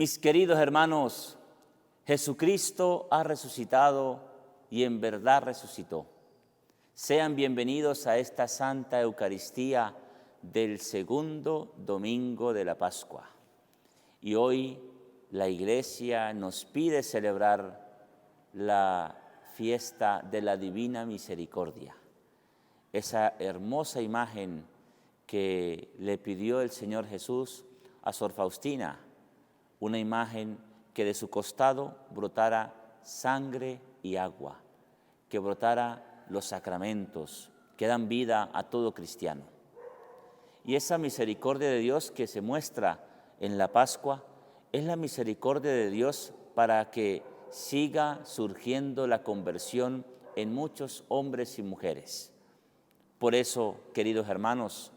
Mis queridos hermanos, Jesucristo ha resucitado y en verdad resucitó. Sean bienvenidos a esta Santa Eucaristía del segundo domingo de la Pascua. Y hoy la Iglesia nos pide celebrar la fiesta de la Divina Misericordia. Esa hermosa imagen que le pidió el Señor Jesús a Sor Faustina, una imagen que de su costado brotara sangre y agua, que brotara los sacramentos que dan vida a todo cristiano. Y esa misericordia de Dios que se muestra en la Pascua es la misericordia de Dios para que siga surgiendo la conversión en muchos hombres y mujeres. Por eso, queridos hermanos,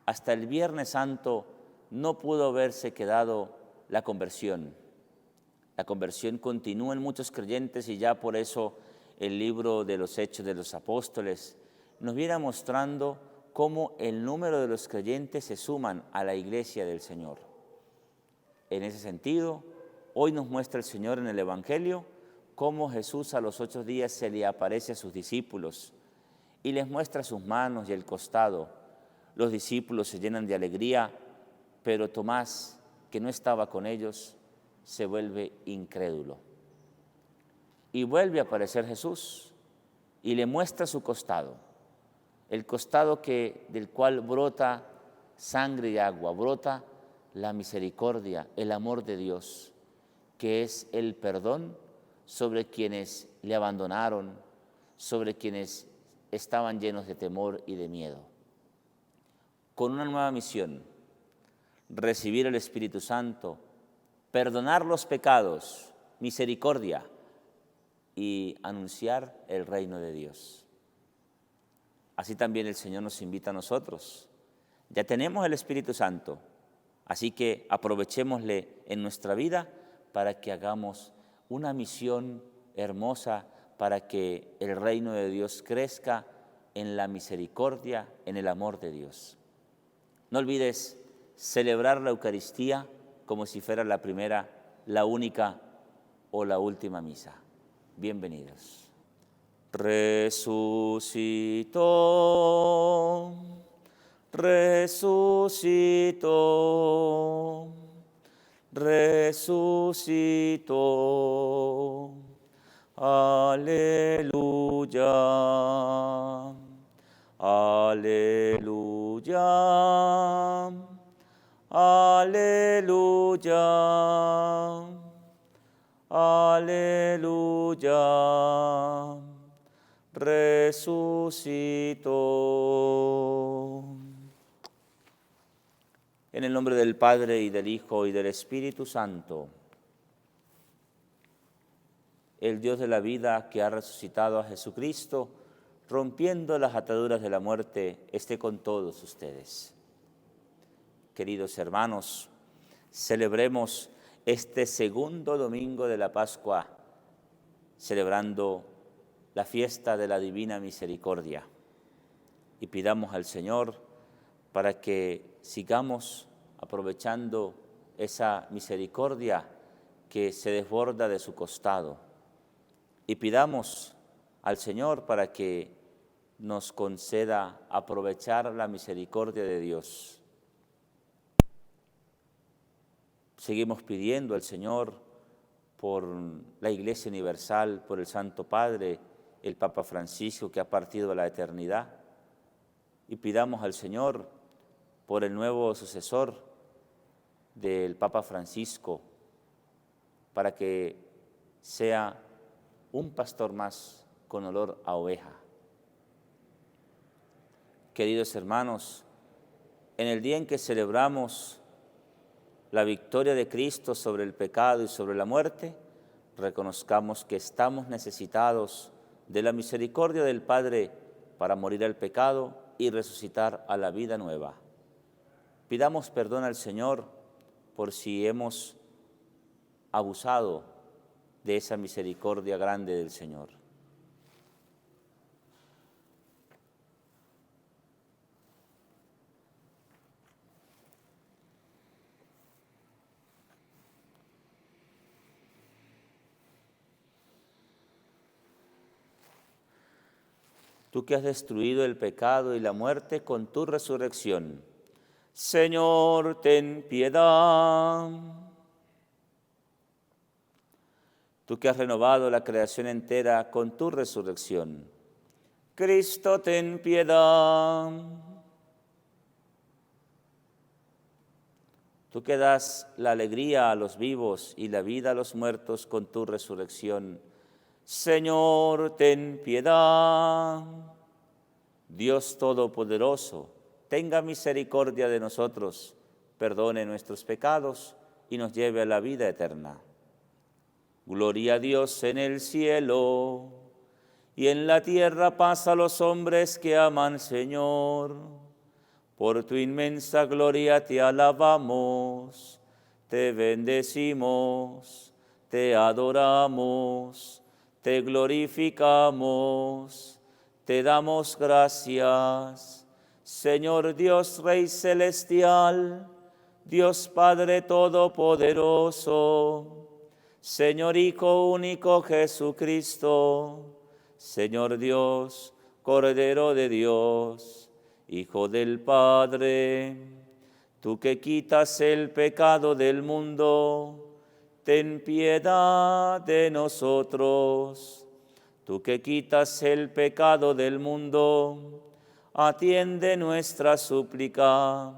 hasta el Viernes Santo no pudo haberse quedado la conversión. La conversión continúa en muchos creyentes y ya por eso el libro de los Hechos de los Apóstoles nos viene mostrando cómo el número de los creyentes se suman a la iglesia del Señor. En ese sentido, hoy nos muestra el Señor en el Evangelio cómo Jesús a los 8 días se le aparece a sus discípulos y les muestra sus manos y el costado. Los discípulos se llenan de alegría, pero Tomás, que no estaba con ellos, se vuelve incrédulo. Y vuelve a aparecer Jesús y le muestra su costado, el costado del cual brota sangre y agua, brota la misericordia, el amor de Dios, que es el perdón sobre quienes le abandonaron, sobre quienes estaban llenos de temor y de miedo. Con una nueva misión: recibir el Espíritu Santo, perdonar los pecados, misericordia y anunciar el reino de Dios. Así también el Señor nos invita a nosotros. Ya tenemos el Espíritu Santo, así que aprovechémosle en nuestra vida para que hagamos una misión hermosa para que el reino de Dios crezca en la misericordia, en el amor de Dios. No olvides celebrar la Eucaristía como si fuera la primera, la única o la última misa. Bienvenidos. Resucitó, resucitó, resucitó. Aleluya, aleluya. Aleluya, aleluya, resucitó. En el nombre del Padre, y del Hijo, y del Espíritu Santo, el Dios de la vida que ha resucitado a Jesucristo, rompiendo las ataduras de la muerte, esté con todos ustedes. Queridos hermanos, celebremos este segundo domingo de la Pascua, celebrando la fiesta de la Divina Misericordia. Y pidamos al Señor para que sigamos aprovechando esa misericordia que se desborda de su costado. Y pidamos al Señor para que nos conceda aprovechar la misericordia de Dios. Seguimos pidiendo al Señor por la Iglesia Universal, por el Santo Padre, el Papa Francisco, que ha partido a la eternidad. Y pidamos al Señor por el nuevo sucesor del Papa Francisco, para que sea un pastor más con olor a oveja. Queridos hermanos, en el día en que celebramos la victoria de Cristo sobre el pecado y sobre la muerte, reconozcamos que estamos necesitados de la misericordia del Padre para morir al pecado y resucitar a la vida nueva. Pidamos perdón al Señor por si hemos abusado de esa misericordia grande del Señor. Tú que has destruido el pecado y la muerte con tu resurrección. Señor, ten piedad. Tú que has renovado la creación entera con tu resurrección. Cristo, ten piedad. Tú que das la alegría a los vivos y la vida a los muertos con tu resurrección. Señor, ten piedad. Dios Todopoderoso, tenga misericordia de nosotros, perdone nuestros pecados y nos lleve a la vida eterna. Gloria a Dios en el cielo, y en la tierra paz a los hombres que aman, Señor. Por tu inmensa gloria te alabamos, te bendecimos, te adoramos, te glorificamos, te damos gracias. Señor Dios Rey Celestial, Dios Padre Todopoderoso, Señor Hijo único Jesucristo, Señor Dios, Cordero de Dios, Hijo del Padre, tú que quitas el pecado del mundo, ten piedad de nosotros. Tú que quitas el pecado del mundo, atiende nuestra súplica.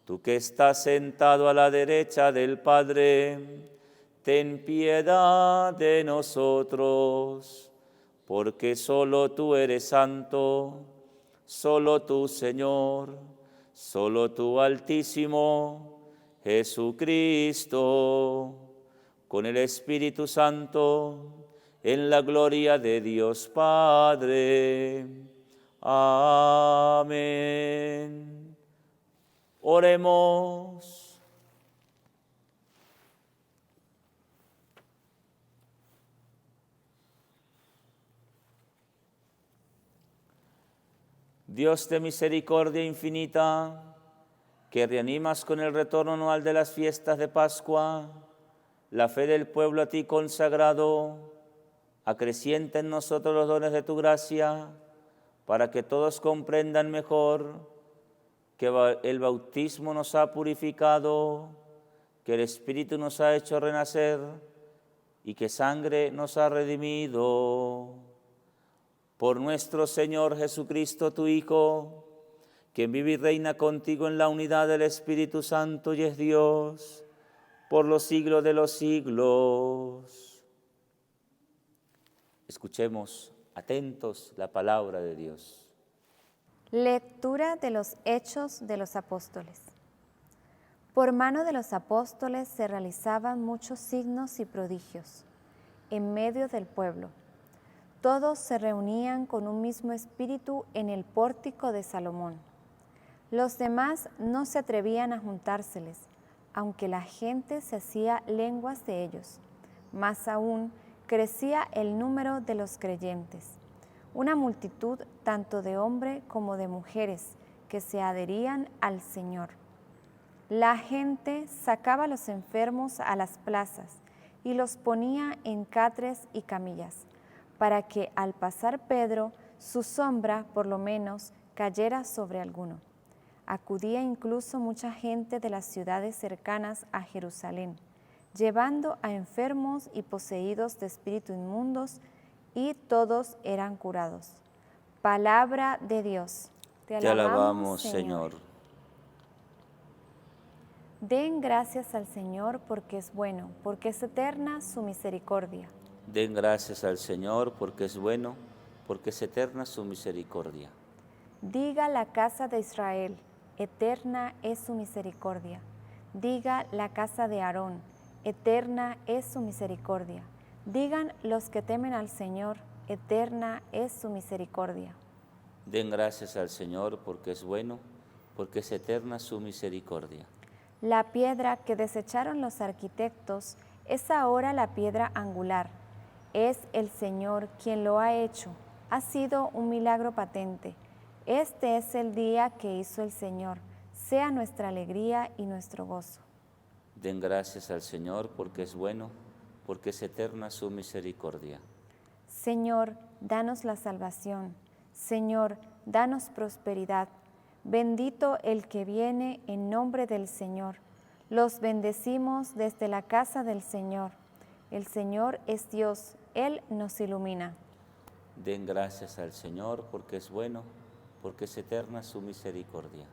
Tú que estás sentado a la derecha del Padre, ten piedad de nosotros, porque solo tú eres santo, solo tú, Señor, solo tú, Altísimo, Jesucristo, con el Espíritu Santo, en la gloria de Dios Padre. Amén. Oremos. Dios de misericordia infinita, que reanimas con el retorno anual de las fiestas de Pascua la fe del pueblo a ti consagrado, acrecienta en nosotros los dones de tu gracia, para que todos comprendan mejor que el bautismo nos ha purificado, que el Espíritu nos ha hecho renacer y que sangre nos ha redimido. Por nuestro Señor Jesucristo, tu Hijo, quien vive y reina contigo en la unidad del Espíritu Santo y es Dios, por los siglos de los siglos. Escuchemos atentos la palabra de Dios. Lectura de los Hechos de los Apóstoles. Por mano de los apóstoles se realizaban muchos signos y prodigios en medio del pueblo. Todos se reunían con un mismo espíritu en el pórtico de Salomón. Los demás no se atrevían a juntárseles, aunque la gente se hacía lenguas de ellos. Más aún, crecía el número de los creyentes. Una multitud tanto de hombres como de mujeres que se adherían al Señor. La gente sacaba a los enfermos a las plazas y los ponía en catres y camillas, para que al pasar Pedro, su sombra, por lo menos, cayera sobre alguno. Acudía incluso mucha gente de las ciudades cercanas a Jerusalén, llevando a enfermos y poseídos de espíritus inmundos, y todos eran curados. Palabra de Dios. Te alabamos, Señor. Den gracias al Señor porque es bueno, porque es eterna su misericordia. Den gracias al Señor porque es bueno, porque es eterna su misericordia. Diga la casa de Israel, eterna es su misericordia. Diga la casa de Aarón, eterna es su misericordia. Digan los que temen al Señor, eterna es su misericordia. Den gracias al Señor porque es bueno, porque es eterna su misericordia. La piedra que desecharon los arquitectos es ahora la piedra angular. Es el Señor quien lo ha hecho. Ha sido un milagro patente. Este es el día que hizo el Señor. Sea nuestra alegría y nuestro gozo. Den gracias al Señor porque es bueno, porque es eterna su misericordia. Señor, danos la salvación. Señor, danos prosperidad. Bendito el que viene en nombre del Señor. Los bendecimos desde la casa del Señor. El Señor es Dios, Él nos ilumina. Den gracias al Señor porque es bueno, porque es eterna su misericordia.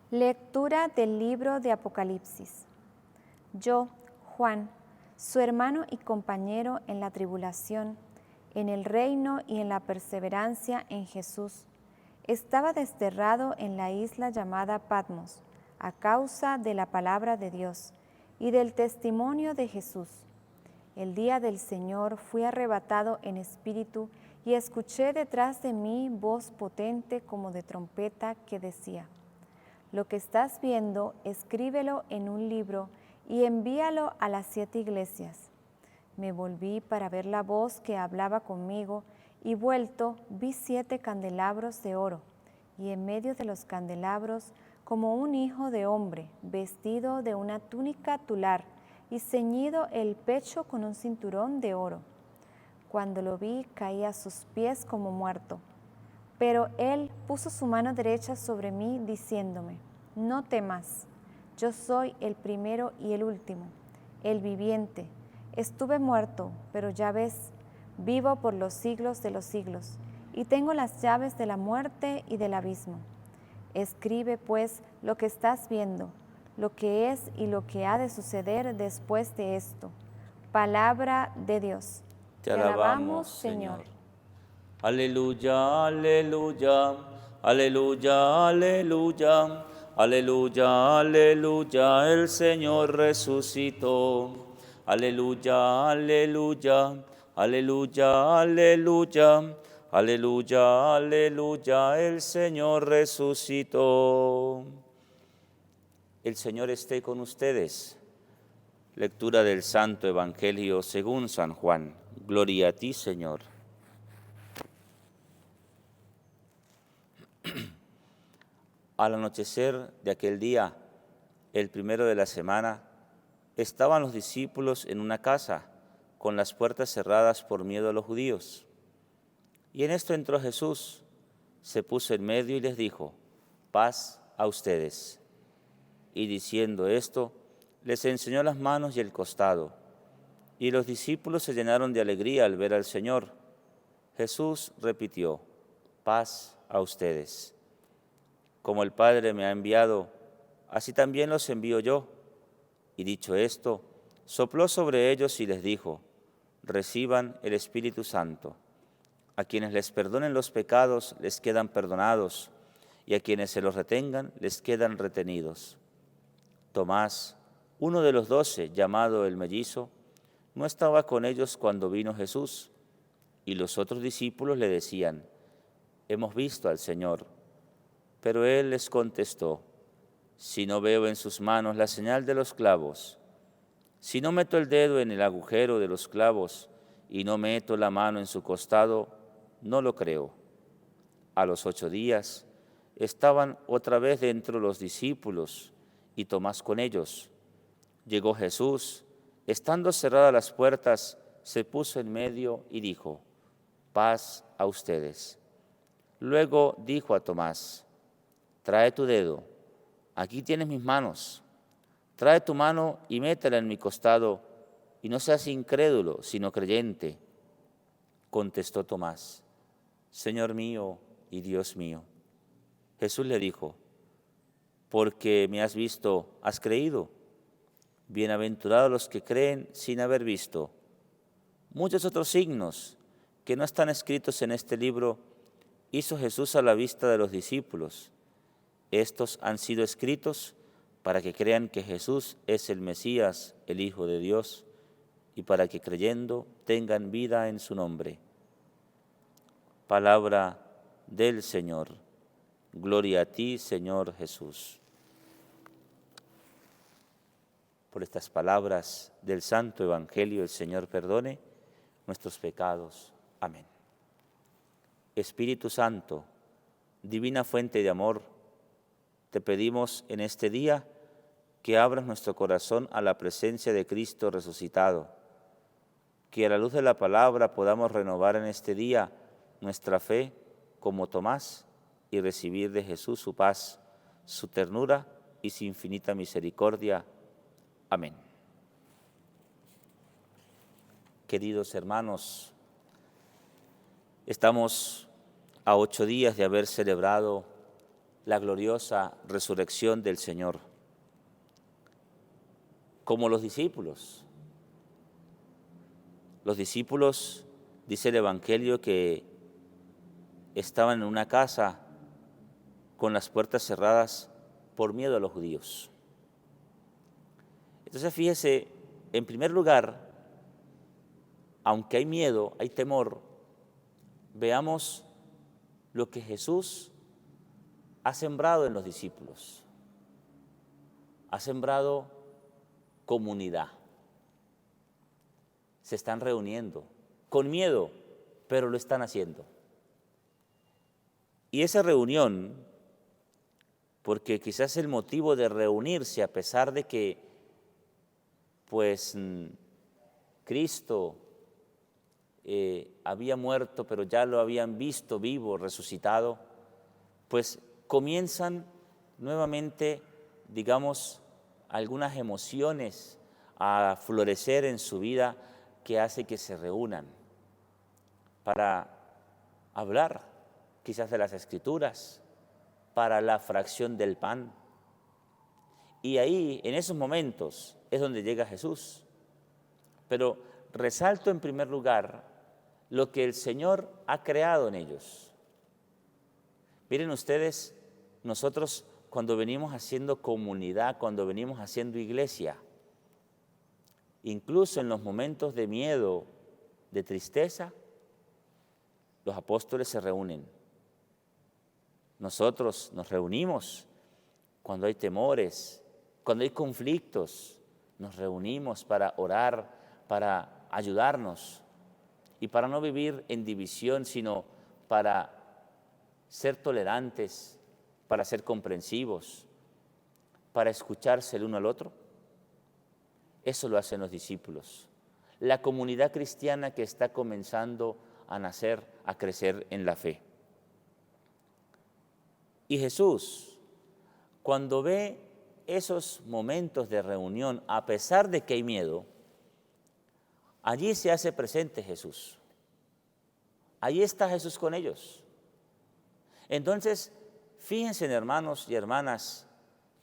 Lectura del libro de Apocalipsis. Yo, Juan, su hermano y compañero en la tribulación, en el reino y en la perseverancia en Jesús, estaba desterrado en la isla llamada Patmos, a causa de la palabra de Dios y del testimonio de Jesús. El día del Señor fui arrebatado en espíritu y escuché detrás de mí voz potente como de trompeta que decía: lo que estás viendo, escríbelo en un libro y envíalo a las 7 iglesias. Me volví para ver la voz que hablaba conmigo y vuelto vi 7 candelabros de oro y en medio de los candelabros como un hijo de hombre vestido de una túnica tular y ceñido el pecho con un cinturón de oro. Cuando lo vi, caí a sus pies como muerto. Pero él puso su mano derecha sobre mí, diciéndome: no temas, yo soy el primero y el último, el viviente. Estuve muerto, pero ya ves, vivo por los siglos de los siglos, y tengo las llaves de la muerte y del abismo. Escribe, pues, lo que estás viendo, lo que es y lo que ha de suceder después de esto. Palabra de Dios. Te alabamos, Señor. Aleluya, aleluya, aleluya, aleluya, aleluya, aleluya, el Señor resucitó. Aleluya, aleluya, aleluya, aleluya, aleluya, aleluya, el Señor resucitó. El Señor esté con ustedes. Lectura del Santo Evangelio según San Juan. Gloria a ti, Señor. Al anochecer de aquel día, el primero de la semana, estaban los discípulos en una casa, con las puertas cerradas por miedo a los judíos. Y en esto entró Jesús, se puso en medio y les dijo: paz a ustedes. Y diciendo esto, les enseñó las manos y el costado. Y los discípulos se llenaron de alegría al ver al Señor. Jesús repitió: paz a ustedes. Como el Padre me ha enviado, así también los envío yo. Y dicho esto, sopló sobre ellos y les dijo: reciban el Espíritu Santo. A quienes les perdonen los pecados les quedan perdonados, y a quienes se los retengan les quedan retenidos. Tomás, uno de los 12, llamado el mellizo, no estaba con ellos cuando vino Jesús, y los otros discípulos le decían: hemos visto al Señor. Pero él les contestó: si no veo en sus manos la señal de los clavos, si no meto el dedo en el agujero de los clavos y no meto la mano en su costado, no lo creo. A los 8 días estaban otra vez dentro los discípulos y Tomás con ellos. Llegó Jesús, estando cerradas las puertas, se puso en medio y dijo: paz a ustedes. Luego dijo a Tomás: trae tu dedo, aquí tienes mis manos. Trae tu mano y métela en mi costado, y no seas incrédulo, sino creyente. Contestó Tomás: Señor mío y Dios mío. Jesús le dijo: porque me has visto, has creído. Bienaventurados los que creen sin haber visto. Muchos otros signos que no están escritos en este libro hizo Jesús a la vista de los discípulos. Estos han sido escritos para que crean que Jesús es el Mesías, el Hijo de Dios, y para que creyendo tengan vida en su nombre. Palabra del Señor. Gloria a ti, Señor Jesús. Por estas palabras del Santo Evangelio, el Señor perdone nuestros pecados. Amén. Espíritu Santo, divina fuente de amor, te pedimos en este día que abras nuestro corazón a la presencia de Cristo resucitado, que a la luz de la palabra podamos renovar en este día nuestra fe como Tomás y recibir de Jesús su paz, su ternura y su infinita misericordia. Amén. Queridos hermanos, estamos a 8 días de haber celebrado la gloriosa resurrección del Señor. Como los discípulos. Los discípulos, dice el Evangelio, que estaban en una casa con las puertas cerradas por miedo a los judíos. Entonces fíjese, en primer lugar, aunque hay miedo, hay temor, veamos lo que Jesús ha sembrado en los discípulos. Ha sembrado comunidad. Se están reuniendo, con miedo, pero lo están haciendo. Y esa reunión, porque quizás el motivo de reunirse, a pesar de que, Cristo había muerto, pero ya lo habían visto vivo, resucitado, pues comienzan nuevamente, digamos, algunas emociones a florecer en su vida que hace que se reúnan para hablar quizás de las Escrituras, para la fracción del pan. Y ahí, en esos momentos, es donde llega Jesús. Pero resalto en primer lugar lo que el Señor ha creado en ellos. Miren ustedes, nosotros cuando venimos haciendo comunidad, cuando venimos haciendo iglesia, incluso en los momentos de miedo, de tristeza, los apóstoles se reúnen. Nosotros nos reunimos cuando hay temores, cuando hay conflictos, nos reunimos para orar, para ayudarnos y para no vivir en división, sino para ser tolerantes, para ser comprensivos, para escucharse el uno al otro. Eso lo hacen los discípulos. La comunidad cristiana que está comenzando a nacer, a crecer en la fe. Y Jesús, cuando ve esos momentos de reunión, a pesar de que hay miedo, allí se hace presente Jesús. Allí está Jesús con ellos. Entonces, fíjense, hermanos y hermanas,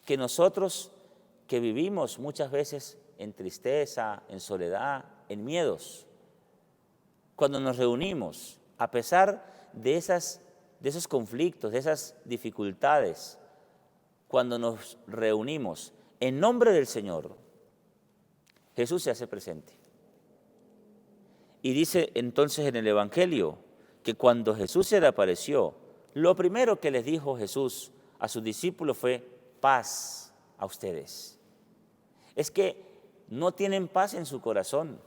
que nosotros que vivimos muchas veces en tristeza, en soledad, en miedos, cuando nos reunimos, a pesar de esos conflictos, de esas dificultades, cuando nos reunimos en nombre del Señor, Jesús se hace presente. Y dice entonces en el Evangelio que cuando Jesús se le apareció, lo primero que les dijo Jesús a sus discípulos fue: paz a ustedes. Es que no tienen paz en su corazón.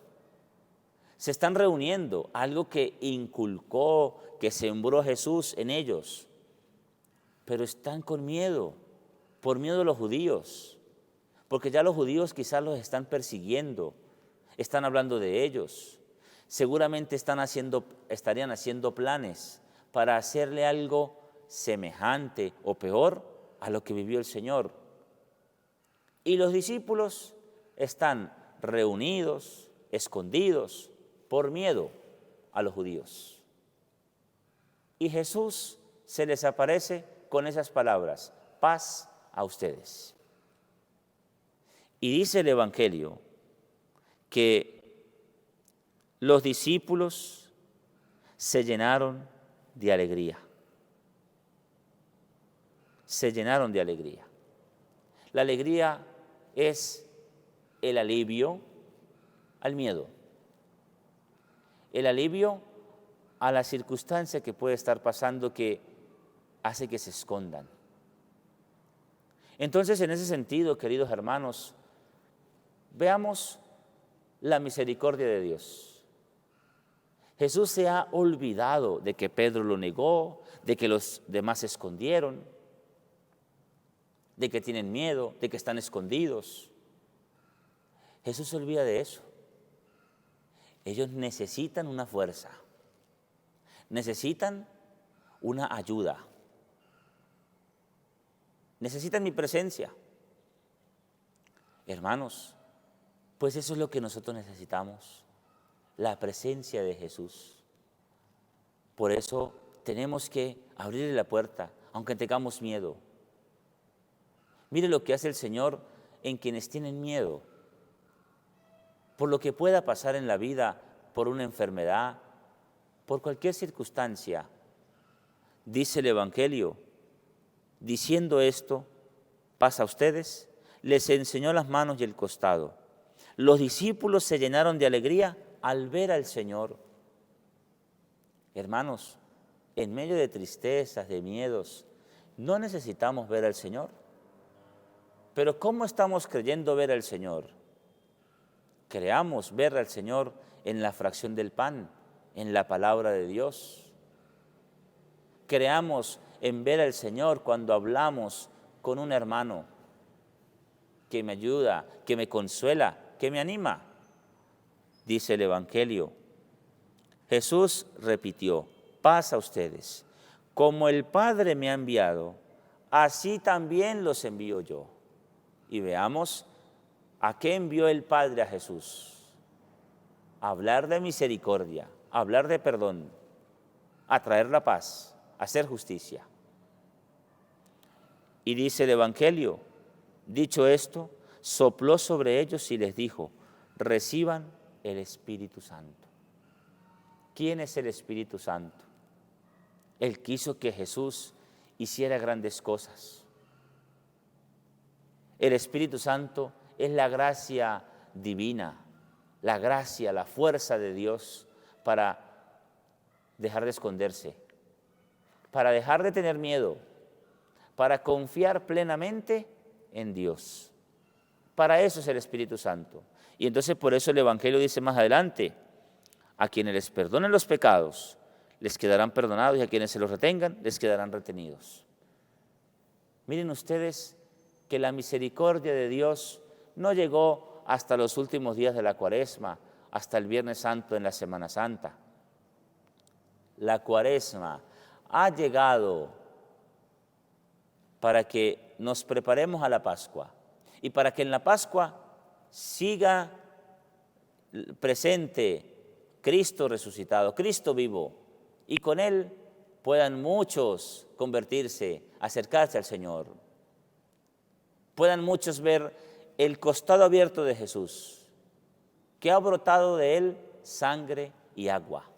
Se están reuniendo, algo que inculcó, que sembró Jesús en ellos, pero están con miedo, por miedo a los judíos, porque ya los judíos quizás los están persiguiendo, están hablando de ellos, seguramente estarían haciendo planes para hacerle algo semejante o peor a lo que vivió el Señor. Y los discípulos están reunidos, escondidos, por miedo a los judíos. Y Jesús se les aparece con esas palabras: paz a ustedes. Y dice el Evangelio que los discípulos se llenaron de alegría. Se llenaron de alegría. La alegría es el alivio al miedo, el alivio a la circunstancia que puede estar pasando que hace que se escondan. Entonces, en ese sentido, queridos hermanos, veamos la misericordia de Dios. Jesús se ha olvidado de que Pedro lo negó, de que los demás se escondieron, de que tienen miedo, de que están escondidos. Jesús se olvida de eso. Ellos necesitan una fuerza, necesitan una ayuda. Necesitan mi presencia. Hermanos, pues eso es lo que nosotros necesitamos, la presencia de Jesús. Por eso tenemos que abrirle la puerta, aunque tengamos miedo. Mire lo que hace el Señor en quienes tienen miedo, por lo que pueda pasar en la vida, por una enfermedad, por cualquier circunstancia. Dice el Evangelio, diciendo esto, pasa a ustedes, les enseñó las manos y el costado. Los discípulos se llenaron de alegría al ver al Señor. Hermanos, en medio de tristezas, de miedos, no necesitamos ver al Señor. Pero ¿cómo estamos creyendo ver al Señor? Creamos ver al Señor en la fracción del pan, en la palabra de Dios. Creamos en ver al Señor cuando hablamos con un hermano que me ayuda, que me consuela, que me anima. Dice el Evangelio. Jesús repitió, paz a ustedes. Como el Padre me ha enviado, así también los envío yo. Y veamos a qué envió el Padre a Jesús. A hablar de misericordia, a hablar de perdón, a traer la paz, a hacer justicia. Y dice el Evangelio, dicho esto, sopló sobre ellos y les dijo, reciban el Espíritu Santo. ¿Quién es el Espíritu Santo? Él quiso que Jesús hiciera grandes cosas. El Espíritu Santo es la gracia divina, la gracia, la fuerza de Dios para dejar de esconderse, para dejar de tener miedo, para confiar plenamente en Dios. Para eso es el Espíritu Santo. Y entonces por eso el Evangelio dice más adelante, a quienes les perdonen los pecados, les quedarán perdonados y a quienes se los retengan, les quedarán retenidos. Miren ustedes que la misericordia de Dios no llegó hasta los últimos días de la Cuaresma, hasta el Viernes Santo en la Semana Santa. La Cuaresma ha llegado para que nos preparemos a la Pascua y para que en la Pascua siga presente Cristo resucitado, Cristo vivo, y con Él puedan muchos convertirse, acercarse al Señor. Puedan muchos ver el costado abierto de Jesús, que ha brotado de Él sangre y agua.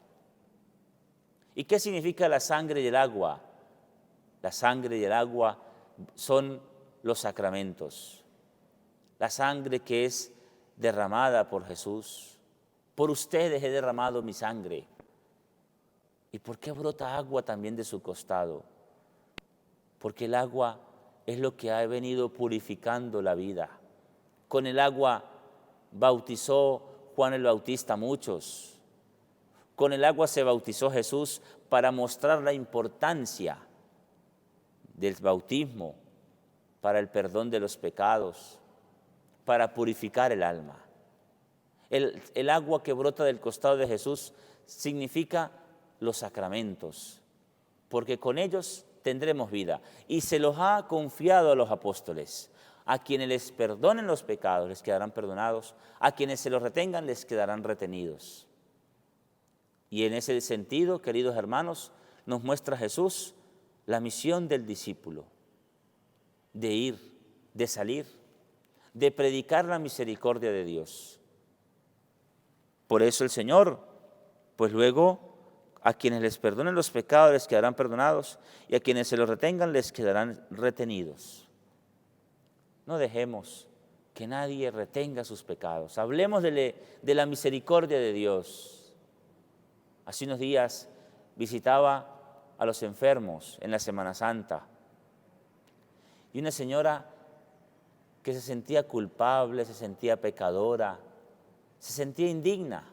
¿Y qué significa la sangre y el agua? La sangre y el agua son los sacramentos. La sangre que es derramada por Jesús. Por ustedes he derramado mi sangre. ¿Y por qué brota agua también de su costado? Porque el agua es lo que ha venido purificando la vida. Con el agua bautizó Juan el Bautista a muchos. Con el agua se bautizó Jesús para mostrar la importancia del bautismo, para el perdón de los pecados, para purificar el alma. El agua que brota del costado de Jesús significa los sacramentos, porque con ellos tendremos vida. Y se los ha confiado a los apóstoles. A quienes les perdonen los pecados les quedarán perdonados, a quienes se los retengan les quedarán retenidos. Y en ese sentido, queridos hermanos, nos muestra Jesús la misión del discípulo, de ir, de salir, de predicar la misericordia de Dios. Por eso el Señor, pues luego, a quienes les perdonen los pecados les quedarán perdonados y a quienes se los retengan les quedarán retenidos. No dejemos que nadie retenga sus pecados. Hablemos de la misericordia de Dios. Hace unos días visitaba a los enfermos en la Semana Santa y una señora que se sentía culpable, se sentía pecadora, se sentía indigna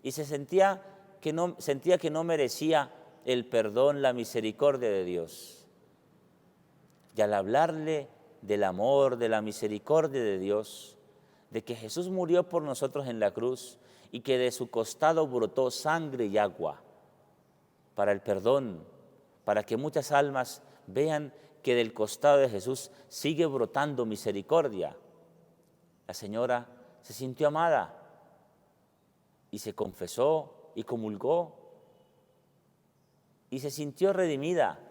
y sentía que no merecía el perdón, la misericordia de Dios. Y al hablarle del amor, de la misericordia de Dios, de que Jesús murió por nosotros en la cruz y que de su costado brotó sangre y agua para el perdón, para que muchas almas vean que del costado de Jesús sigue brotando misericordia. La señora se sintió amada y se confesó y comulgó y se sintió redimida,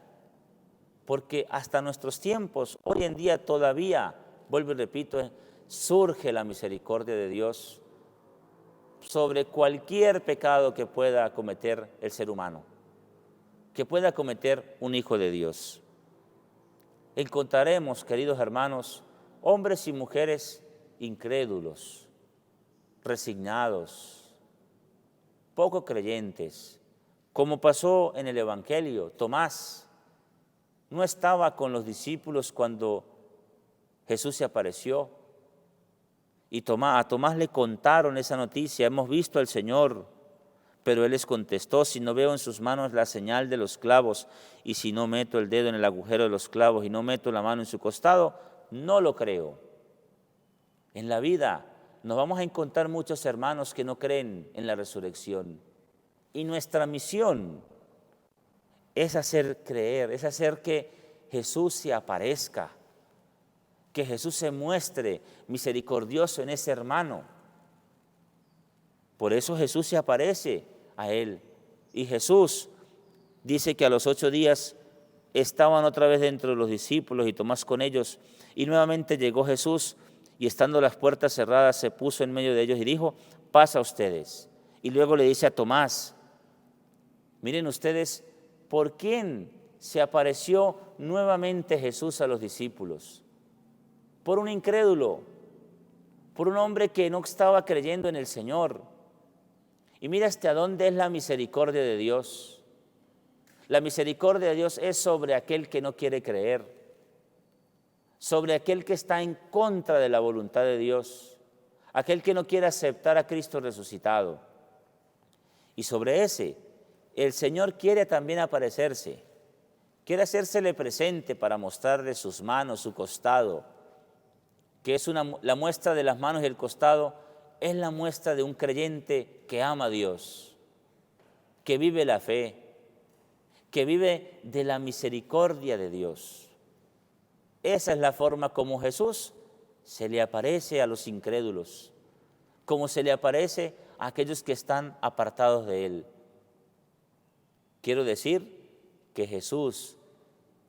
porque hasta nuestros tiempos, hoy en día todavía, vuelvo y repito, surge la misericordia de Dios sobre cualquier pecado que pueda cometer el ser humano, que pueda cometer un hijo de Dios. Encontraremos, queridos hermanos, hombres y mujeres incrédulos, resignados, poco creyentes, como pasó en el Evangelio. Tomás no estaba con los discípulos cuando Jesús se apareció. Y a Tomás le contaron esa noticia: hemos visto al Señor. Pero él les contestó: si no veo en sus manos la señal de los clavos, y si no meto el dedo en el agujero de los clavos y no meto la mano en su costado, no lo creo. En la vida nos vamos a encontrar muchos hermanos que no creen en la resurrección. Y nuestra misión es hacer creer, es hacer que Jesús se aparezca, que Jesús se muestre misericordioso en ese hermano. Por eso Jesús se aparece a él. Y Jesús dice que a los 8 días estaban otra vez dentro de los discípulos y Tomás con ellos. Y nuevamente llegó Jesús y estando las puertas cerradas se puso en medio de ellos y dijo: pasa a ustedes. Y luego le dice a Tomás: miren ustedes, ¿por quién se apareció nuevamente Jesús a los discípulos? Por un incrédulo, por un hombre que no estaba creyendo en el Señor. Y mira hasta dónde es la misericordia de Dios. La misericordia de Dios es sobre aquel que no quiere creer, sobre aquel que está en contra de la voluntad de Dios, aquel que no quiere aceptar a Cristo resucitado. Y sobre ese, el Señor quiere también aparecerse, quiere hacérsele presente para mostrarle sus manos, su costado, que es la muestra de las manos y el costado, es la muestra de un creyente que ama a Dios, que vive la fe, que vive de la misericordia de Dios. Esa es la forma como Jesús se le aparece a los incrédulos, como se le aparece a aquellos que están apartados de Él. Quiero decir que Jesús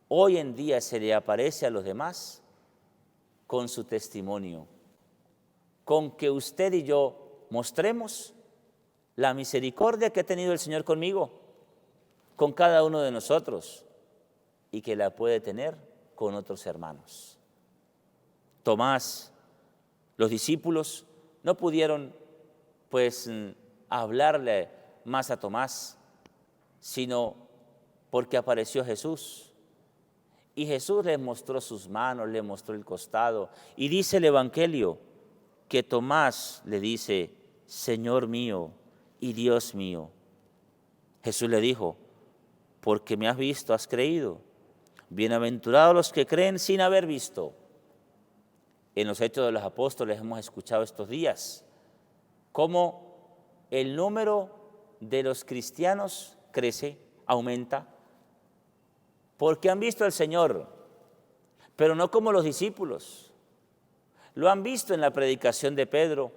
hoy en día se le aparece a los demás con su testimonio, con que usted y yo mostremos la misericordia que ha tenido el Señor conmigo, con cada uno de nosotros, y que la puede tener con otros hermanos. Tomás, los discípulos no pudieron hablarle más a Tomás, sino porque apareció Jesús. Y Jesús les mostró sus manos, les mostró el costado. Y dice el Evangelio que Tomás le dice: Señor mío y Dios mío. Jesús le dijo: porque me has visto, has creído. Bienaventurados los que creen sin haber visto. En los Hechos de los Apóstoles hemos escuchado estos días cómo el número de los cristianos crece, aumenta, porque han visto al Señor, pero no como los discípulos. Lo han visto en la predicación de Pedro,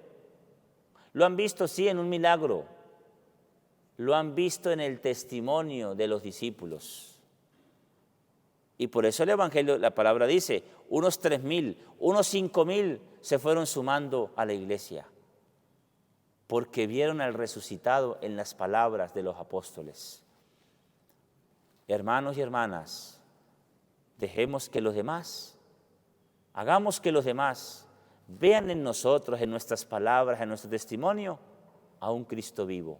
lo han visto sí en un milagro, lo han visto en el testimonio de los discípulos. Y por eso el Evangelio, la palabra dice, unos 3,000, unos 5,000 se fueron sumando a la iglesia, porque vieron al resucitado en las palabras de los apóstoles. Hermanos y hermanas, dejemos que los demás, hagamos que los demás vean en nosotros, en nuestras palabras, en nuestro testimonio, a un Cristo vivo,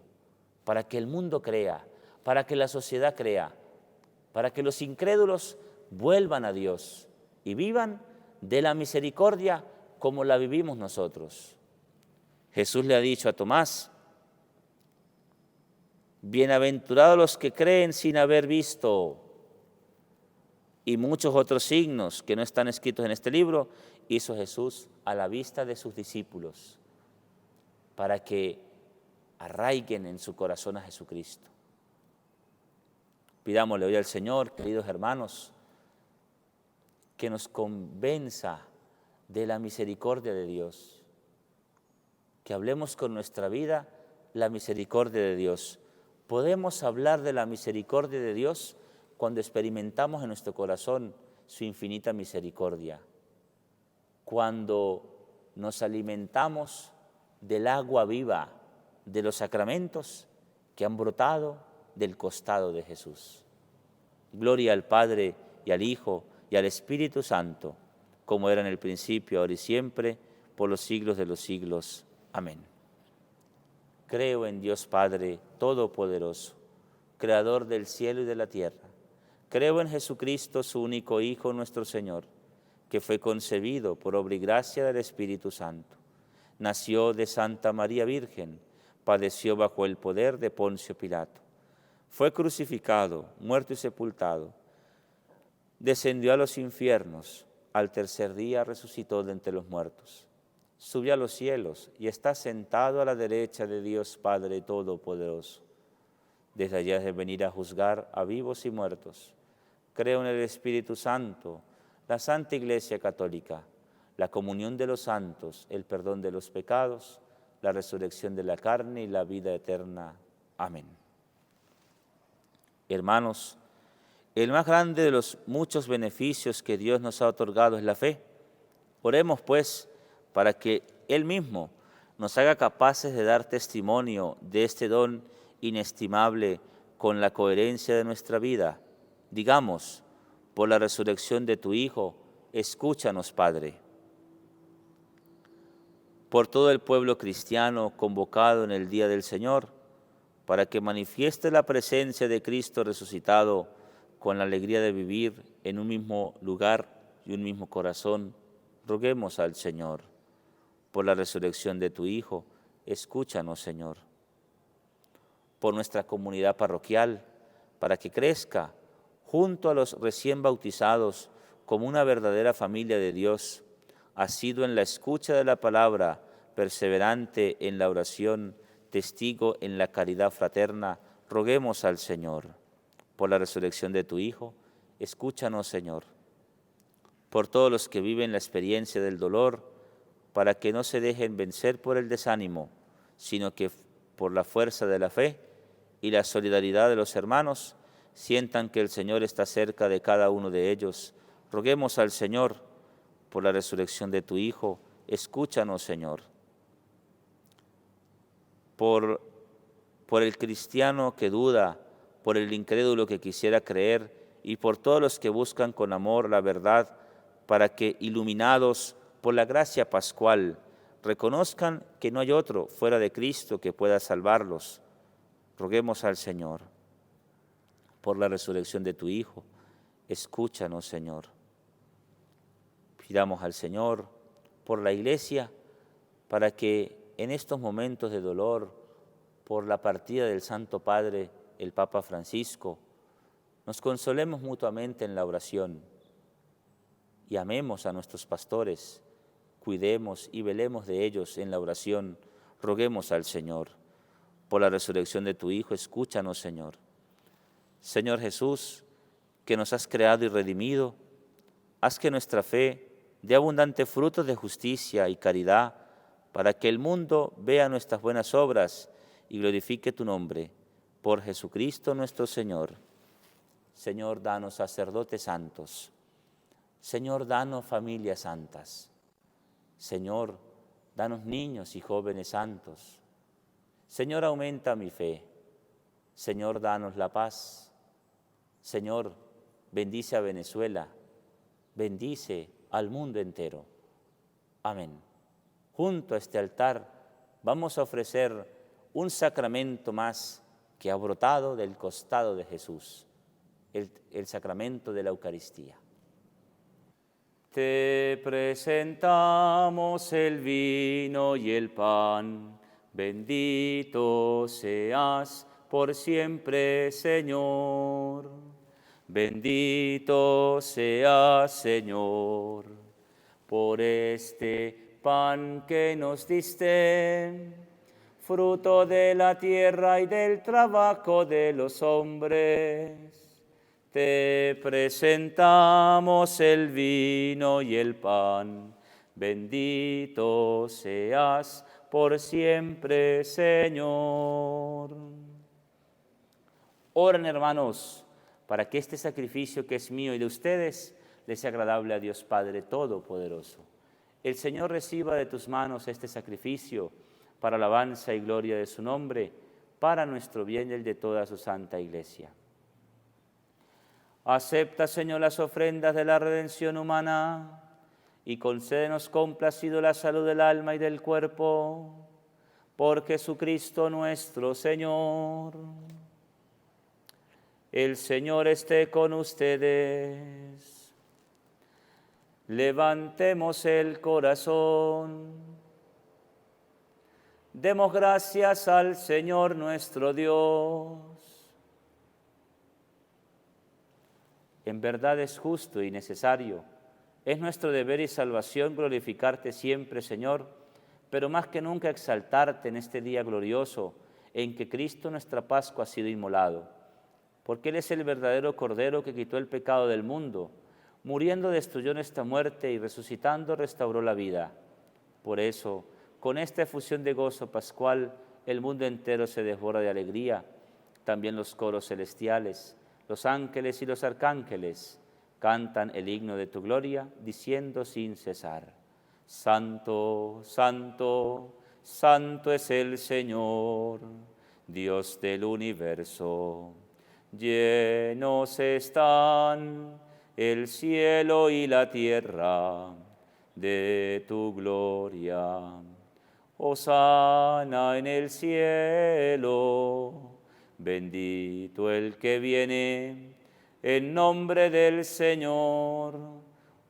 para que el mundo crea, para que la sociedad crea, para que los incrédulos vuelvan a Dios y vivan de la misericordia como la vivimos nosotros. Jesús le ha dicho a Tomás: bienaventurados los que creen sin haber visto. Y muchos otros signos que no están escritos en este libro hizo Jesús a la vista de sus discípulos para que arraiguen en su corazón a Jesucristo. Pidámosle hoy al Señor, queridos hermanos, que nos convenza de la misericordia de Dios, que hablemos con nuestra vida la misericordia de Dios. Podemos hablar de la misericordia de Dios cuando experimentamos en nuestro corazón su infinita misericordia, cuando nos alimentamos del agua viva de los sacramentos que han brotado del costado de Jesús. Gloria al Padre y al Hijo y al Espíritu Santo, como era en el principio, ahora y siempre, por los siglos de los siglos. Amén. Creo en Dios Padre Todopoderoso, Creador del cielo y de la tierra. Creo en Jesucristo, su único Hijo, nuestro Señor, que fue concebido por obra y gracia del Espíritu Santo. Nació de Santa María Virgen, padeció bajo el poder de Poncio Pilato. Fue crucificado, muerto y sepultado. Descendió a los infiernos, al tercer día resucitó de entre los muertos. Subió a los cielos y está sentado a la derecha de Dios Padre Todopoderoso. Desde allá de venir a juzgar a vivos y muertos. Creo en el Espíritu Santo, la Santa Iglesia Católica, la comunión de los santos, el perdón de los pecados, la resurrección de la carne y la vida eterna. Amén. Hermanos, el más grande de los muchos beneficios que Dios nos ha otorgado es la fe. Oremos, pues, para que Él mismo nos haga capaces de dar testimonio de este don inestimable con la coherencia de nuestra vida. Digamos, por la resurrección de tu Hijo, escúchanos, Padre. Por todo el pueblo cristiano convocado en el día del Señor, para que manifieste la presencia de Cristo resucitado con la alegría de vivir en un mismo lugar y un mismo corazón, roguemos al Señor. Por la resurrección de tu Hijo, escúchanos, Señor. Por nuestra comunidad parroquial, para que crezca junto a los recién bautizados como una verdadera familia de Dios, asiduo en la escucha de la palabra, perseverante en la oración, testigo en la caridad fraterna, roguemos al Señor. Por la resurrección de tu Hijo, escúchanos, Señor. Por todos los que viven la experiencia del dolor, para que no se dejen vencer por el desánimo, sino que por la fuerza de la fe y la solidaridad de los hermanos, sientan que el Señor está cerca de cada uno de ellos. Roguemos al Señor. Por la resurrección de tu Hijo, escúchanos, Señor. Por el cristiano que duda, por el incrédulo que quisiera creer y por todos los que buscan con amor la verdad, para que, iluminados por la gracia pascual, reconozcan que no hay otro fuera de Cristo que pueda salvarlos. Roguemos al Señor. Por la resurrección de tu Hijo, escúchanos, Señor. Pidamos al Señor por la Iglesia, para que en estos momentos de dolor, por la partida del Santo Padre, el Papa Francisco, nos consolemos mutuamente en la oración y amemos a nuestros pastores, cuidemos y velemos de ellos en la oración, roguemos al Señor. Por la resurrección de tu Hijo, escúchanos, Señor. Señor Jesús, que nos has creado y redimido, haz que nuestra fe dé abundante frutos de justicia y caridad, para que el mundo vea nuestras buenas obras y glorifique tu nombre. Por Jesucristo nuestro Señor. Señor, danos sacerdotes santos. Señor, danos familias santas. Señor, danos niños y jóvenes santos. Señor, aumenta mi fe. Señor, danos la paz. Señor, bendice a Venezuela. Bendice al mundo entero. Amén. Junto a este altar vamos a ofrecer un sacramento más que ha brotado del costado de Jesús, el sacramento de la Eucaristía. Te presentamos el vino y el pan, bendito seas por siempre, Señor. Bendito seas, Señor, por este pan que nos diste, fruto de la tierra y del trabajo de los hombres. Te presentamos el vino y el pan. Bendito seas por siempre, Señor. Oren, hermanos, para que este sacrificio que es mío y de ustedes les sea agradable a Dios Padre Todopoderoso. El Señor reciba de tus manos este sacrificio para alabanza y gloria de su nombre, para nuestro bien y el de toda su santa Iglesia. Acepta, Señor, las ofrendas de la redención humana y concédenos complacido la salud del alma y del cuerpo, por Jesucristo nuestro Señor. El Señor esté con ustedes. Levantemos el corazón. Demos gracias al Señor nuestro Dios. En verdad es justo y necesario. Es nuestro deber y salvación glorificarte siempre, Señor, pero más que nunca exaltarte en este día glorioso en que Cristo nuestra Pascua ha sido inmolado. Porque Él es el verdadero Cordero que quitó el pecado del mundo. Muriendo destruyó nuestra muerte y resucitando restauró la vida. Por eso, con esta efusión de gozo pascual, el mundo entero se desborda de alegría. También los coros celestiales, los ángeles y los arcángeles cantan el himno de tu gloria, diciendo sin cesar: Santo, santo, santo es el Señor, Dios del universo. Llenos están el cielo y la tierra de tu gloria. Hosana en el cielo, bendito el que viene en nombre del Señor.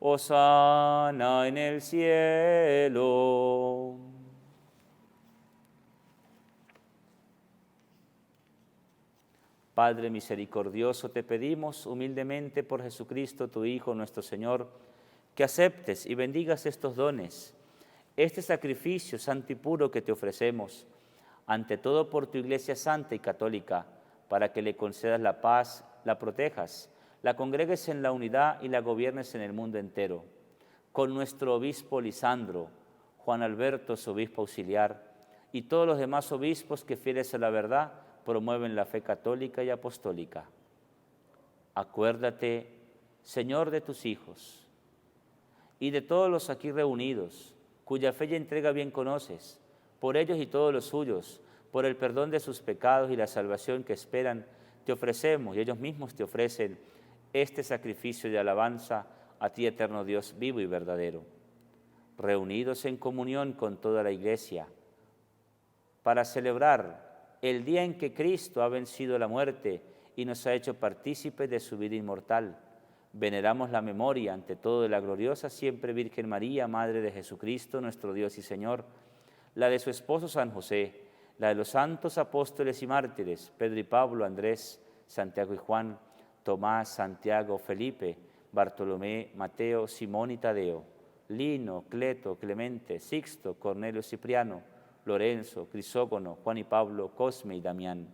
Hosana en el cielo. Padre misericordioso, te pedimos humildemente por Jesucristo, tu Hijo, nuestro Señor, que aceptes y bendigas estos dones, este sacrificio santo y puro que te ofrecemos, ante todo por tu Iglesia santa y católica, para que le concedas la paz, la protejas, la congregues en la unidad y la gobiernes en el mundo entero. Con nuestro obispo Lisandro, Juan Alberto, su obispo auxiliar, y todos los demás obispos que, fieles a la verdad, promueven la fe católica y apostólica. Acuérdate, Señor, de tus hijos y de todos los aquí reunidos, cuya fe y entrega bien conoces, por ellos y todos los suyos, por el perdón de sus pecados y la salvación que esperan, te ofrecemos y ellos mismos te ofrecen este sacrificio de alabanza a ti, eterno Dios vivo y verdadero. Reunidos en comunión con toda la Iglesia, para celebrar el día en que Cristo ha vencido la muerte y nos ha hecho partícipes de su vida inmortal, veneramos la memoria ante todo de la gloriosa siempre Virgen María, Madre de Jesucristo, nuestro Dios y Señor, la de su esposo San José, la de los santos apóstoles y mártires, Pedro y Pablo, Andrés, Santiago y Juan, Tomás, Santiago, Felipe, Bartolomé, Mateo, Simón y Tadeo, Lino, Cleto, Clemente, Sixto, Cornelio, Cipriano, Lorenzo, Crisógono, Juan y Pablo, Cosme y Damián,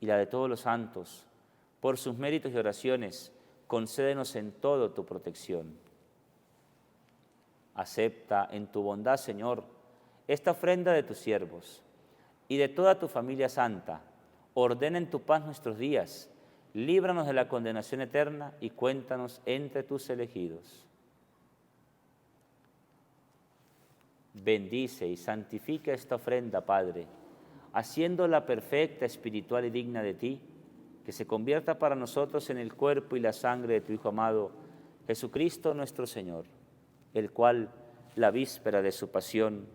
y la de todos los santos. Por sus méritos y oraciones, concédenos en todo tu protección. Acepta en tu bondad, Señor, esta ofrenda de tus siervos y de toda tu familia santa. Ordena en tu paz nuestros días, líbranos de la condenación eterna y cuéntanos entre tus elegidos. Bendice y santifica esta ofrenda, Padre, haciéndola perfecta, espiritual y digna de ti, que se convierta para nosotros en el cuerpo y la sangre de tu Hijo amado, Jesucristo nuestro Señor, el cual, la víspera de su pasión,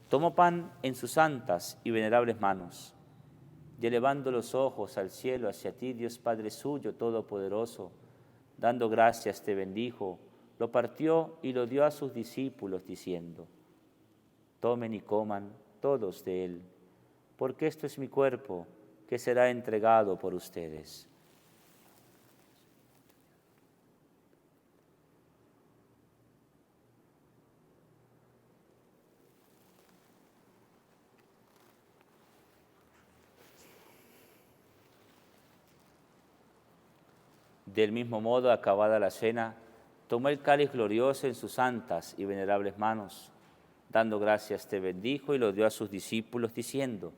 tomó pan en sus santas y venerables manos, y elevando los ojos al cielo hacia ti, Dios Padre suyo, todopoderoso, dando gracias te bendijo, lo partió y lo dio a sus discípulos, diciendo: Tomen y coman todos de él, porque esto es mi cuerpo, que será entregado por ustedes. Del mismo modo, acabada la cena, tomó el cáliz glorioso en sus santas y venerables manos. Dando gracias, te bendijo y lo dio a sus discípulos, diciendo: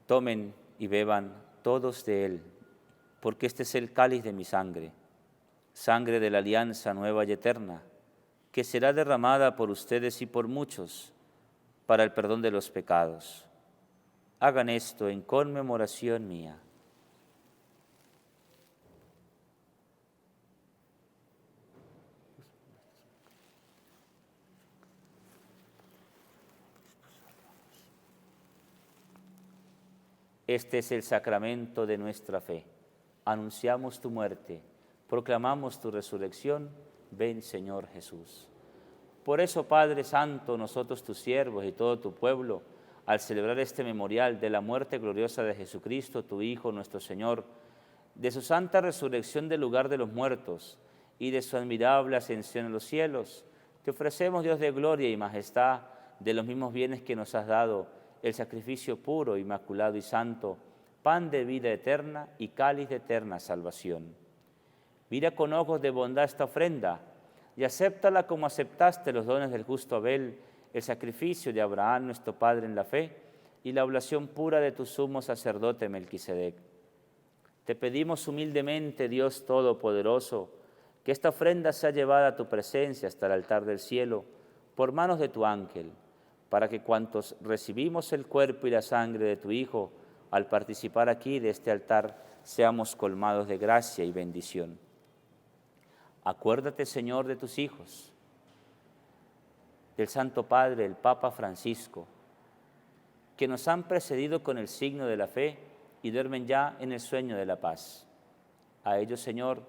tomen y beban todos de él, porque este es el cáliz de mi sangre, sangre de la alianza nueva y eterna, que será derramada por ustedes y por muchos para el perdón de los pecados. Hagan esto en conmemoración mía. Este es el sacramento de nuestra fe. Anunciamos tu muerte, proclamamos tu resurrección. Ven, Señor Jesús. Por eso, Padre Santo, nosotros tus siervos y todo tu pueblo, al celebrar este memorial de la muerte gloriosa de Jesucristo, tu Hijo, nuestro Señor, de su santa resurrección del lugar de los muertos y de su admirable ascensión a los cielos, te ofrecemos, Dios de gloria y majestad, de los mismos bienes que nos has dado, el sacrificio puro, inmaculado y santo, pan de vida eterna y cáliz de eterna salvación. Mira con ojos de bondad esta ofrenda y acéptala como aceptaste los dones del justo Abel, el sacrificio de Abraham, nuestro Padre en la fe, y la oblación pura de tu sumo sacerdote Melquisedec. Te pedimos humildemente, Dios Todopoderoso, que esta ofrenda sea llevada a tu presencia hasta el altar del cielo por manos de tu ángel, para que cuantos recibimos el cuerpo y la sangre de tu Hijo, al participar aquí de este altar, seamos colmados de gracia y bendición. Acuérdate, Señor, de tus hijos, del Santo Padre, el Papa Francisco, que nos han precedido con el signo de la fe y duermen ya en el sueño de la paz. A ellos, Señor,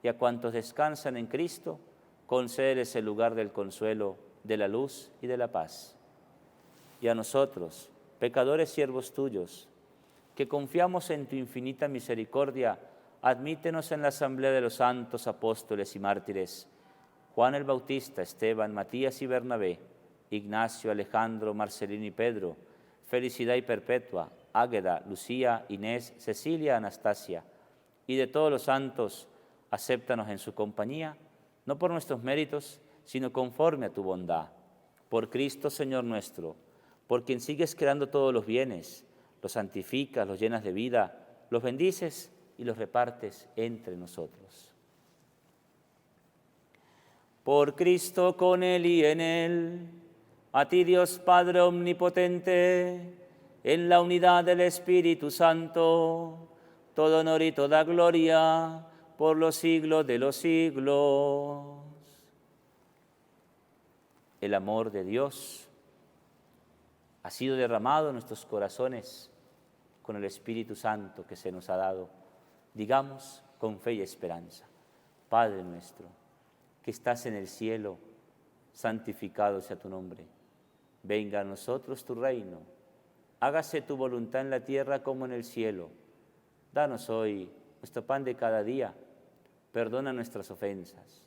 y a cuantos descansan en Cristo, concédeles el lugar del consuelo, de la luz y de la paz. Y a nosotros, pecadores siervos tuyos, que confiamos en tu infinita misericordia, admítenos en la asamblea de los santos apóstoles y mártires, Juan el Bautista, Esteban, Matías y Bernabé, Ignacio, Alejandro, Marcelino y Pedro, Felicidad y Perpetua, Águeda, Lucía, Inés, Cecilia, Anastasia, y de todos los santos, acéptanos en su compañía, no por nuestros méritos, sino conforme a tu bondad. Por Cristo, Señor nuestro, por quien sigues creando todos los bienes, los santificas, los llenas de vida, los bendices y los repartes entre nosotros. Por Cristo, con Él y en Él, a ti Dios Padre Omnipotente, en la unidad del Espíritu Santo, todo honor y toda gloria por los siglos de los siglos. El amor de Dios ha sido derramado en nuestros corazones con el Espíritu Santo que se nos ha dado. Digamos con fe y esperanza: Padre nuestro, que estás en el cielo, santificado sea tu nombre. Venga a nosotros tu reino. Hágase tu voluntad en la tierra como en el cielo. Danos hoy nuestro pan de cada día. Perdona nuestras ofensas,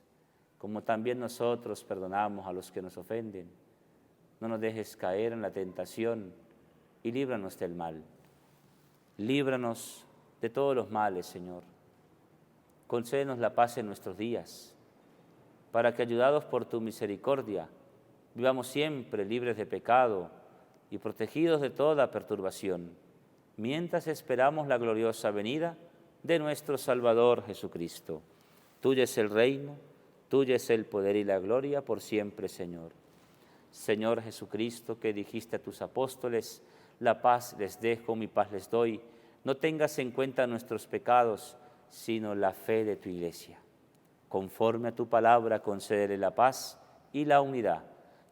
como también nosotros perdonamos a los que nos ofenden. No nos dejes caer en la tentación y líbranos del mal. Líbranos de todos los males, Señor. Concédenos la paz en nuestros días, para que, ayudados por tu misericordia, vivamos siempre libres de pecado y protegidos de toda perturbación, mientras esperamos la gloriosa venida de nuestro Salvador Jesucristo. Tuyo es el reino, tuyo es el poder y la gloria por siempre, Señor. Señor Jesucristo, que dijiste a tus apóstoles: la paz les dejo, mi paz les doy, no tengas en cuenta nuestros pecados, sino la fe de tu Iglesia. Conforme a tu palabra, concédele la paz y la unidad,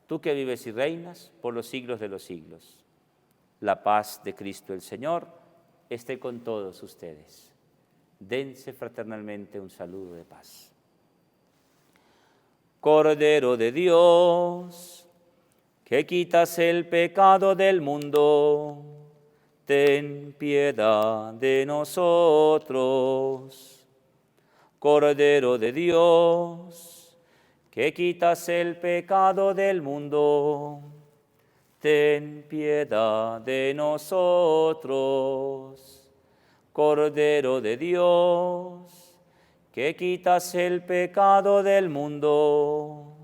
tú que vives y reinas por los siglos de los siglos. La paz de Cristo el Señor esté con todos ustedes. Dense fraternalmente un saludo de paz. Cordero de Dios, que quitas el pecado del mundo, ten piedad de nosotros. Cordero de Dios, que quitas el pecado del mundo, ten piedad de nosotros. Cordero de Dios, que quitas el pecado del mundo,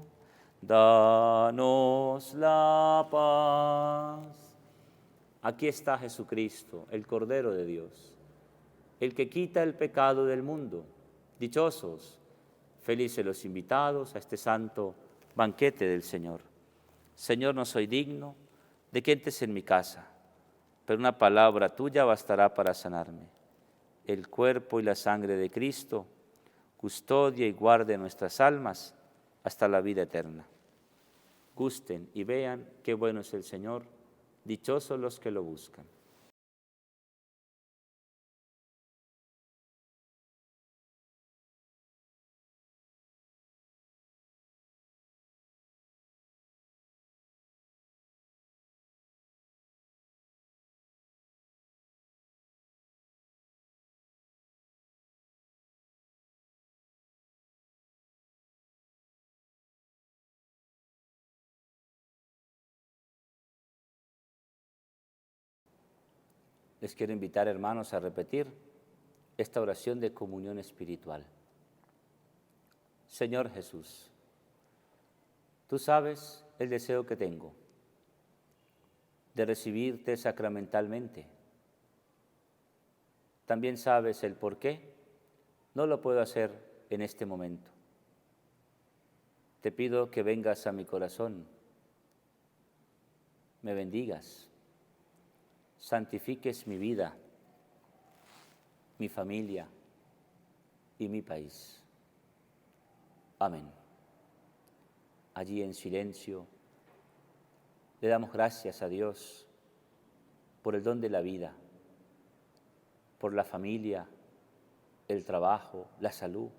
danos la paz. Aquí está Jesucristo, el Cordero de Dios, el que quita el pecado del mundo. Dichosos, felices los invitados a este santo banquete del Señor. Señor, no soy digno de que entres en mi casa, pero una palabra tuya bastará para sanarme. El cuerpo y la sangre de Cristo custodia y guarde nuestras almas hasta la vida eterna. Gusten y vean qué bueno es el Señor, dichosos los que lo buscan. Les quiero invitar, hermanos, a repetir esta oración de comunión espiritual. Señor Jesús, tú sabes el deseo que tengo de recibirte sacramentalmente. También sabes el por qué no lo puedo hacer en este momento. Te pido que vengas a mi corazón, me bendigas, santifiques mi vida, mi familia y mi país. Amén. Allí en silencio le damos gracias a Dios por el don de la vida, por la familia, el trabajo, la salud,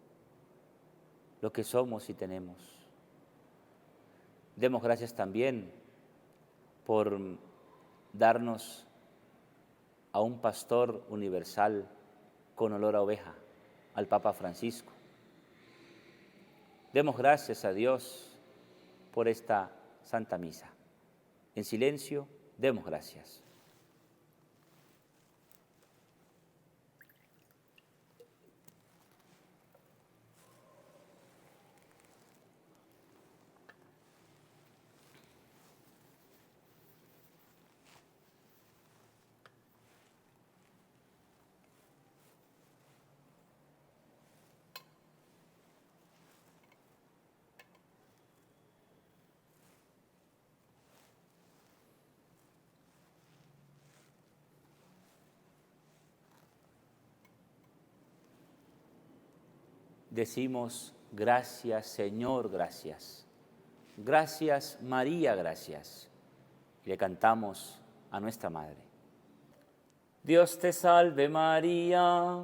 lo que somos y tenemos. Demos gracias también por darnos a un pastor universal con olor a oveja, al Papa Francisco. Demos gracias a Dios por esta Santa Misa. En silencio, demos gracias. Decimos, gracias Señor, gracias. Gracias María, gracias. Y le cantamos a nuestra Madre. Dios te salve María,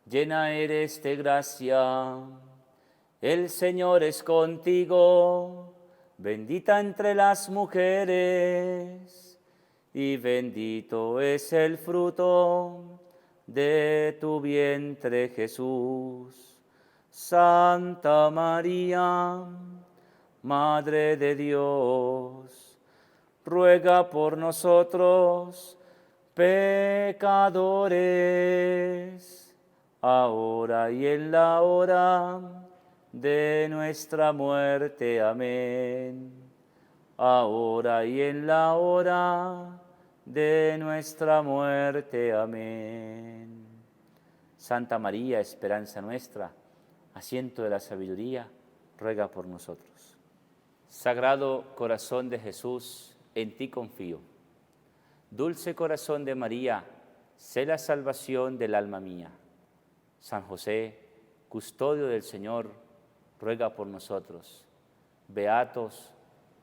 llena eres de gracia, el Señor es contigo, bendita entre las mujeres, y bendito es el fruto de tu vientre Jesús. Santa María, Madre de Dios, ruega por nosotros, pecadores, ahora y en la hora de nuestra muerte. Amén. Ahora y en la hora de nuestra muerte. Amén. Santa María, esperanza nuestra, asiento de la sabiduría, ruega por nosotros. Sagrado corazón de Jesús, en ti confío. Dulce corazón de María, sé la salvación del alma mía. San José, custodio del Señor, ruega por nosotros. Beatos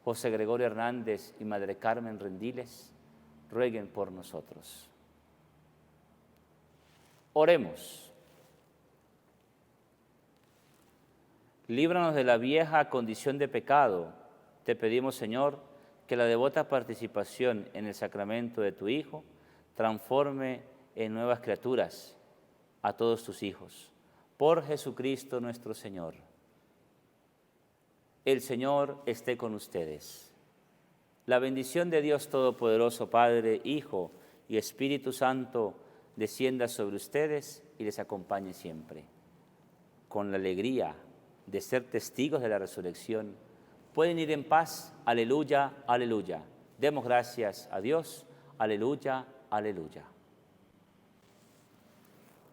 José Gregorio Hernández y Madre Carmen Rendiles, rueguen por nosotros. Oremos. Líbranos de la vieja condición de pecado. Te pedimos, Señor, que la devota participación en el sacramento de tu Hijo transforme en nuevas criaturas a todos tus hijos. Por Jesucristo nuestro Señor. El Señor esté con ustedes. La bendición de Dios Todopoderoso, Padre, Hijo y Espíritu Santo, descienda sobre ustedes y les acompañe siempre. con la alegría de ser testigos de la resurrección, pueden ir en paz. Aleluya, aleluya. Demos gracias a Dios. Aleluya, aleluya.